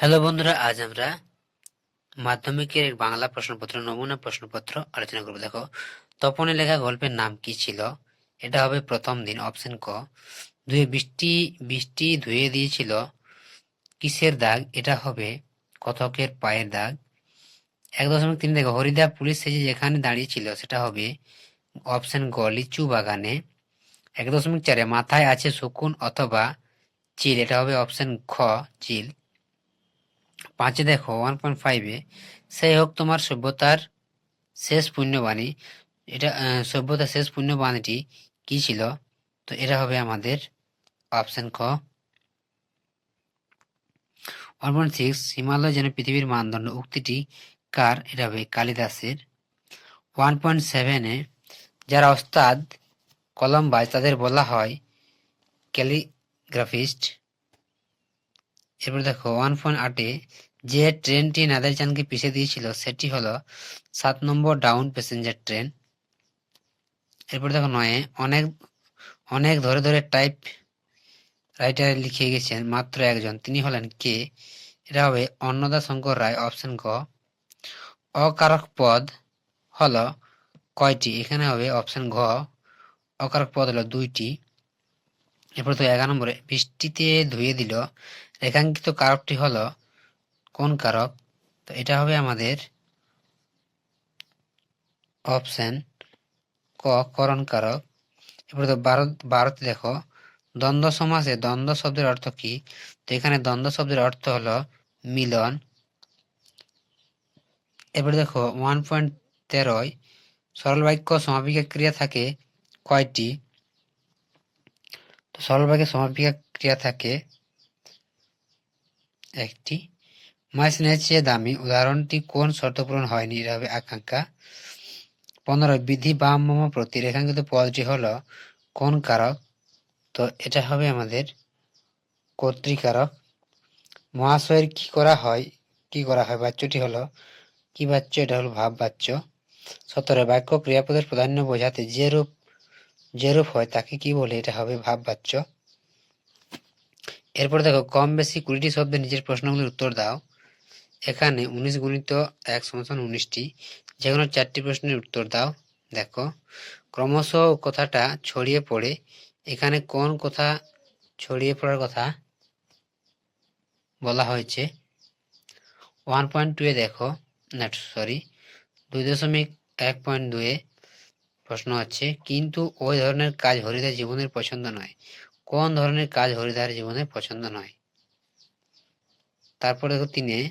Hello বন্ধুরা, আজ আমরা মাধ্যমিকের এক বাংলা প্রশ্নপত্র নমুনা প্রশ্নপত্র আলোচনা করব। দেখো, তপনে লেখা গল্পের নাম কি ছিল? এটা হবে প্রথম দিন, অপশন ক। ধুয়ে বৃষ্টি বৃষ্টি ধুয়ে দিয়েছিল কিসের দাগ? এটা হবে কথকের পায়ের দাগ। 1.3 দেখো, হরিদা পুলিশ সেজে যেখানে দাঁড়িয়ে ছিল সেটা হবে অপশন গ, লিচু বাগানে। 1.4 মাথায় আছে শকুন অথবা চিল, এটা হবে অপশন খ, চিল। 5 দেখো, 1.5 সেই হোক তোমার সভ্যতার শেষ পুণ্যবাণী, এটা সভ্যতার শেষ পুণ্যবাণীটি কি ছিল? তো এটা হবে আমাদের অপশন খ। 1.6 হিমালয় যেন পৃথিবীর মানদণ্ড, উক্তিটি কার? এটা হবে কালিদাসের। 1.7 যারা ওস্তাদ কলমবাজ তাদের বলা হয় ক্যালিগ্রাফিস্ট। এরপর দেখো 1.8 যে ট্রেনটি নাদেরচাঁদকে পিছিয়ে দিয়েছিল সেটি হলো 7 নম্বর ডাউন প্যাসেঞ্জার ট্রেন। এরপর দেখো 9 অনেক অনেক ধরে ধরে টাইপ রাইটারে লিখে গেছেন মাত্র একজন, তিনি হলেন কে? এটা হবে অন্নদা শঙ্কর রায়, অপশন ক। অকারক পদ হলো কয়টি? এখানে হবে অপশন ঘ, অকারক পদ হলো 2টি। এরপর তো 11 নম্বরে বৃষ্টিতে ধুয়ে দিল রেখাঙ্কিত কারকটি হলো কোন কারক? তো এটা হবে আমাদের অপশন ক, করণ কারক। এরপর তো 12তে দেখো, দ্বন্দ্ব সমাসে দ্বন্দ্ব শব্দের অর্থ কি? তো এখানে দ্বন্দ্ব শব্দের অর্থ হলো মিলন। এরপর দেখো 1.13 সরল বাক্য সমাপিকা ক্রিয়া থাকে কয়টি? তো সরল বাক্যে সমাপিকা ক্রিয়া থাকে একটি। মাছ স্নেহের চেয়ে দামি উদাহরণটি কোন শর্ত পূরণ হয়নি? এটা হবে আকাঙ্ক্ষা। 15 বিধি বাম মম প্রতি রেখাঙ্কিত পদটি হলো কোন কারক? তো এটা হবে আমাদের কর্তৃকারক। মহাশয়ের কি করা হয় বাচ্যটি হলো কি বাচ্য? এটা হলো ভাব বাচ্য। 17 বাক্য ক্রিয়াপদের প্রাধান্য বোঝাতে যে রূপ হয় তাকে কি বলে? এটা হবে ভাব বাচ্য। এরপর দেখো, কম বেশি 20টি শব্দে নিজের প্রশ্নগুলির উত্তর দাও। এখানে 19 গুণিত 1 সমান 19টি, যে কোনো 4টি প্রশ্নের উত্তর দাও। দেখো, ক্রমশ কথাটা ছড়িয়ে পড়ে, এখানে কোন কথা ছড়িয়ে পড়ার কথা বলা হয়েছে? 1.2 দেখো, না সরি 2.1.2 প্রশ্ন আছে, কিন্তু ওই ধরনের কাজ হরিদার জীবনের পছন্দ নয়। কোন ধরনের কাজ হরিদার জীবনের পছন্দ নয়? তারপর দেখো 3,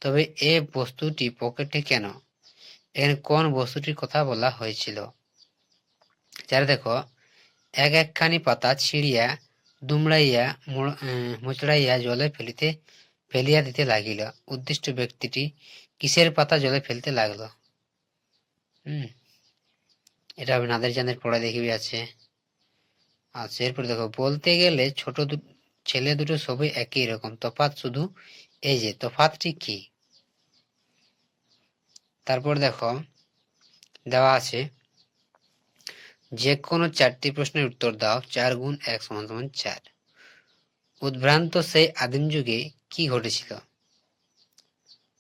তবে এ বস্তুটি পকেটে কেন? এখানে কোন বস্তুটির কথা বলা হয়েছিল? 4 দেখো, একখানি পাতা ছিঁড়িয়া দুমড়াইয়া মুচড়াইয়া জলে ফেলিয়া দিতে লাগিল, উদ্দিষ্ট ব্যক্তিটি কিসের পাতা জলে ফেলতে লাগলো? এটা হবে নাদেরচাঁদের পড়া দেখিবি আছে। আচ্ছা, এরপর দেখো, বলতে গেলে ছোট ছেলে দুটো সবই একই রকম, তফাৎ শুধু এই যে, তফাৎটি কি? তারপর দেখো দেওয়া আছে, যে কোনো 4টি প্রশ্নের উত্তর দাও। 4 গুণ 1 সমান 4। উদ্ভ্রান্ত সেই আদিম যুগে কি ঘটেছিল?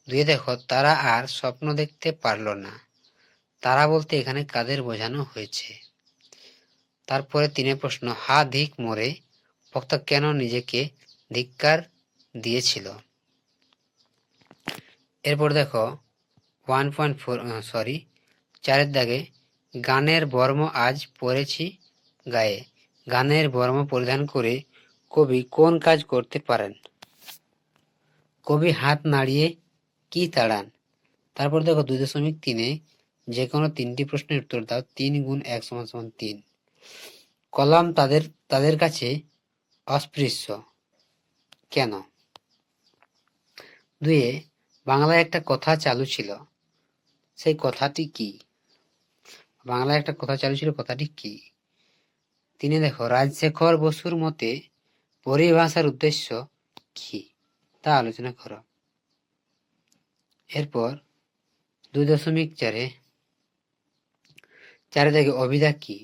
2 দেখো, তারা আর স্বপ্ন দেখতে পারল না। তারা বলতে এখানে কাদের বোঝানো হয়েছে? তারপরে 3 প্রশ্ন, হা ধিক মোরে বক্তা কেন নিজেকে ধিক্কার দিয়েছিল? এরপর দেখো 4 দাগে, গানের বর্ম আজ পরেছি গায়ে, গানের বর্ম পরিধান করে কবি কোন কাজ করতে পারেন? কবি হাত নাড়িয়ে কি তাড়ান? তারপর দেখো 2.3 যে কোনো 3টি প্রশ্নের উত্তর দাও। 3 গুণ 1 সমান 3। কলাম তাদের কাছে অস্পৃশ্য কেন? 2 বাংলায় একটা কথা চালু ছিল, সেই কথাটি কি? বাংলায় একটা কথা চালু ছিল, কথাটি কি? 3 দেখো, রাজশেখর বসুর মতে পরিভাষার উদ্দেশ্য কি? তা আলোচনা করো। এরপর 2.4 দেখে অভিধা কি?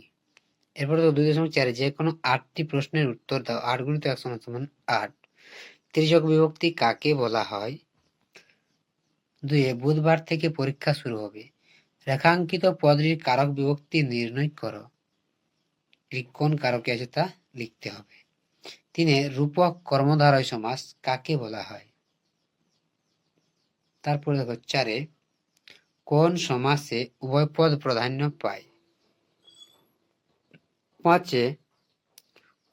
এরপর দেখো 2.4 যে কোনো 8টি প্রশ্নের উত্তর দাও। 8 গুণিত 1 সমান 8। তির্যক বিভক্তি কাকে বলা হয়? 2 বুধবার থেকে পরীক্ষা শুরু হবে। রেখাঙ্কিত পদটির কারক বিভক্তি নির্ণয় করো। কোন কারকে আছে তা লিখতে হবে। 3 রূপক কর্মধারয় সমাস কাকে বলা হয়? তারপরে দেখো 4 কোন সমাসে উভয় পদ প্রাধান্য পায়? 5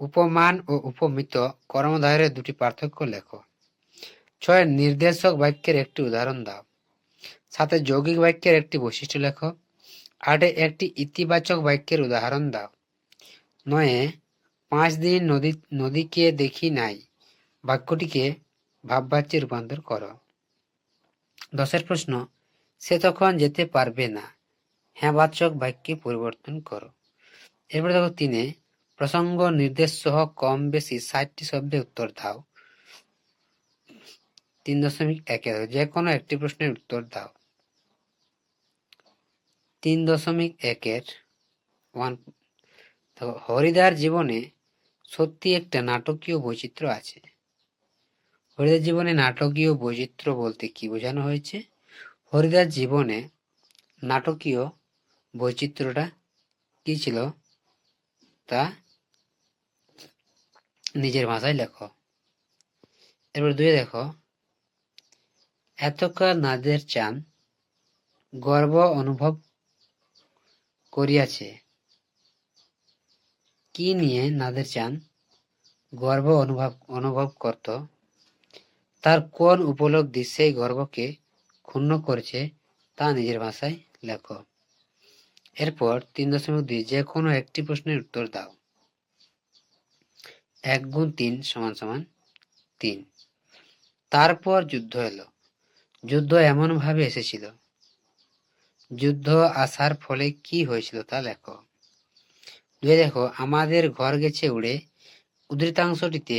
উপমান ও উপমিত কর্মধারয়ের দুটি পার্থক্য লেখো। 6 নির্দেশক বাক্যের একটি উদাহরণ দাও। 7 যৌগিক বাক্যের একটি বৈশিষ্ট্য লেখো। 8 একটি ইতিবাচক বাক্যের উদাহরণ দাও। 9 5 দিন নদীকে দেখি নাই বাক্যটিকে ভাববাচ্যে রূপান্তর করো। 10 প্রশ্ন সে তখন যেতে পারবে না হ্যাঁবাচক বাক্যে পরিবর্তন করো। এরপরে দেখো 3 প্রসঙ্গ নির্দেশ সহ কম বেশি 60টি শব্দে উত্তর দাও। 3.1 যে কোনো একটি প্রশ্নের উত্তর দাও। 3.1 হরিদার জীবনে সত্যি একটা নাটকীয় বৈচিত্র্য আছে। হরিদার জীবনে নাটকীয় বৈচিত্র্য বলতে কি বোঝানো হয়েছে? হরিদার জীবনে নাটকীয় বৈচিত্র্যটা কি ছিল তা নিজের ভাষায় লেখো। এরপর 2 দেখো এতকাল নাদের চান গর্ব অনুভব করিয়াছে। কি নিয়ে নাদের চান গর্ব অনুভব করত? তার কোন উপলব্ধি সেই গর্বকে ক্ষুণ্ণ করেছে তা নিজের ভাষায় লেখো। এরপর 3.2 যে কোনো একটি প্রশ্নের উত্তর দাও। 1 গুণ 3 সমান সমান 3। তারপর যুদ্ধ এলো। যুদ্ধ এমন ভাবে এসেছিল। যুদ্ধ আসার ফলে কি হয়েছিল তা লেখো। 2 দেখো আমাদের ঘর গেছে উড়ে উদ্ধৃতাংশটিতে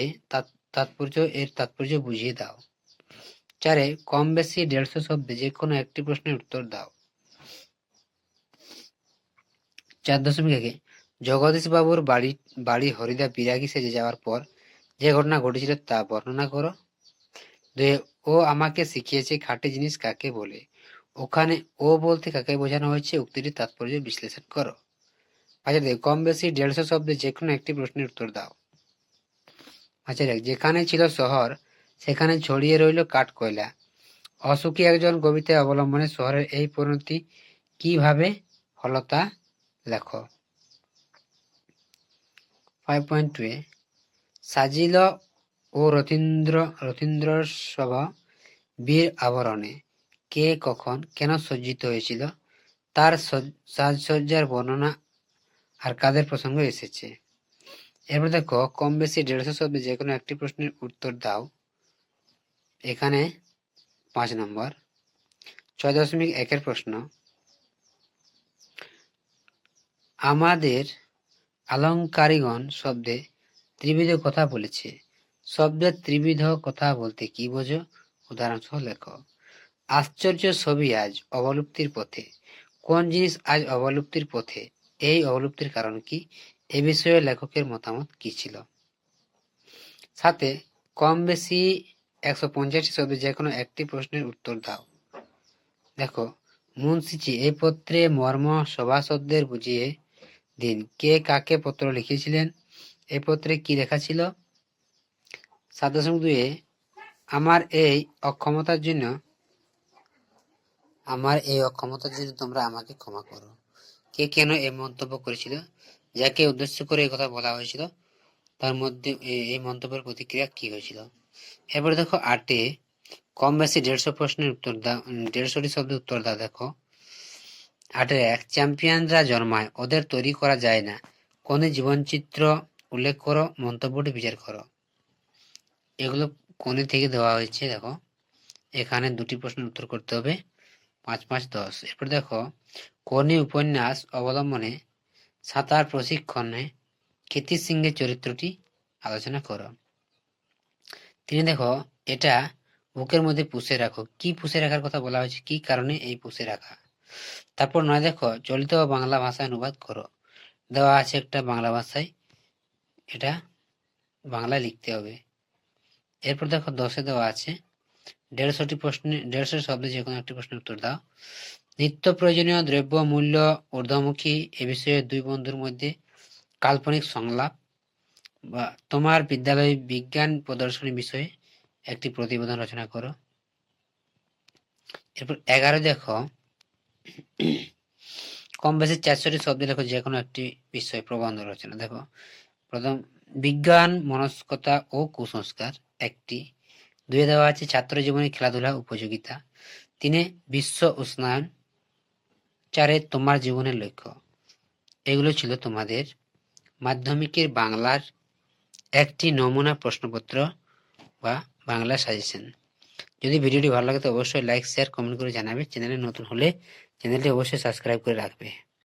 এর তাৎপর্য বুঝিয়ে দাও। 4 কম বেশি 150 শব্দে যে কোনো একটি প্রশ্নের উত্তর দাও। 4.1 জগদীশ বাবুর বাড়ি হরিদা বিরাগী সেজে যাওয়ার পর যে ঘটনা ঘটেছিল তা বর্ণনা করো। 2 ও আমাকে শিখিয়েছে খাঁটি জিনিস কাকে বলে। ওখানে ও বলতে কাকে বোঝানো হয়েছে উক্তিটির তাৎপর্য বিশ্লেষণ করো। 5 কম বেশি 150 শব্দে যে কোনো একটি প্রশ্নের উত্তর দাও। 5 যেখানে ছিল শহর সেখানে ছড়িয়ে রইল কাঠ কয়লা। অসুখী একজন কবিতায় অবলম্বনে শহরের এই পরিণতি কিভাবে হলো তা লেখো। 5.2 সাজিল ও রথীন্দ্র সভ বীর আবরণে কে কখন কেন সজ্জিত হয়েছিল তার সাজসজ্জার বর্ণনা আর কাদের প্রসঙ্গ এসেছে। এরপর দেখো কম বেশি 150 শব্দে যে কোনো একটি প্রশ্নের উত্তর দাও। এখানে 5 নম্বর 6.1 প্রশ্ন আমাদের আলংকারিগণ শব্দে ত্রিবিধ কথা বলেছে। শব্দের ত্রিবিধ কথা বলতে কি বোঝো উদাহরণ সহ লেখো। আশ্চর্য ছবি আজ অবলুপ্তির পথে। কোন জিনিস আজ অবলুপ্তির পথে? এই অবলুপ্তির কারণ কি? এ বিষয়ে লেখকের মতামত কি ছিল? 7 কম বেশি 150টি শব্দে যে কোনো একটি প্রশ্নের উত্তর দাও। দেখো মুন্সিজি এই পত্রে মর্ম সভাসদদের বুঝিয়ে দিন। কে কাকে পত্র লিখেছিলেন? এই পত্রে কি লেখা ছিল? 7.2 আমার এই অক্ষমতার জন্য তোমরা আমাকে ক্ষমা করো। কে কেন এই মন্তব্য করেছিল? যাকে উদ্দেশ্য করে এই কথা বলা হয়েছিল তার মধ্যে এই মন্তব্যের প্রতিক্রিয়া কি হয়েছিল? এরপরে দেখো 8 কম বেশি 150 প্রশ্নের উত্তর দাও। 150টি শব্দের উত্তর দাও। দেখো 8 চ্যাম্পিয়নরা জন্মায় ওদের তৈরি করা যায় না। কোন জীবনচিত্র উল্লেখ করো মন্তব্যটি বিচার করো। এগুলো কোনে থেকে দেওয়া হয়েছে দেখো। এখানে দুটি প্রশ্নের উত্তর করতে হবে। 5, 5, 10। এরপর দেখো কোনি উপন্যাস অবলম্বনে সাঁতার প্রশিক্ষণে কীর্তি সিংহের চরিত্রটি আলোচনা করো। 3 দেখো এটা বুকের মধ্যে পুষে রাখো। কি পুষে রাখার কথা বলা হয়েছে? কি কারণে এই পুষে রাখা? তারপর 9 দেখো চলিত বাংলা ভাষায় অনুবাদ করো। দেওয়া আছে একটা বাংলা ভাষায়, এটা বাংলায় লিখতে হবে। এরপর দেখো 10-এ দেওয়া আছে 150টি প্রশ্নে 150 শব্দে যে কোনো একটি প্রশ্নের উত্তর দাও। নিত্য প্রয়োজনীয় দ্রব্য মূল্য ঊর্ধ্বমুখী এ বিষয়ে দুই বন্ধুর মধ্যে কাল্পনিক সংলাপ বা তোমার বিদ্যালয়ে বিজ্ঞান প্রদর্শনী বিষয়ে একটি প্রতিবেদন রচনা করো। এরপর 11 দেখো কম বেশি 400টি শব্দে লেখো যে কোনো একটি বিষয় প্রবন্ধ রচনা। দেখো প্রথম বিজ্ঞান মনস্কতা ও কুসংস্কার একটি। 2-এ দেওয়া আছে ছাত্র জীবনে খেলাধুলা উপযোগিতা। 3-এ বিশ্ব উষ্ণায়ন। 4-এ তোমার জীবনের লক্ষ্য। এগুলো ছিল তোমাদের মাধ্যমিকের বাংলার একটি নমুনা প্রশ্নপত্র বা বাংলা সাজেশন। যদি ভিডিওটি ভালো লাগে তো অবশ্যই লাইক শেয়ার কমেন্ট করে জানাবে। চ্যানেলে নতুন হলে চ্যানেলটি অবশ্যই সাবস্ক্রাইব করে রাখবে।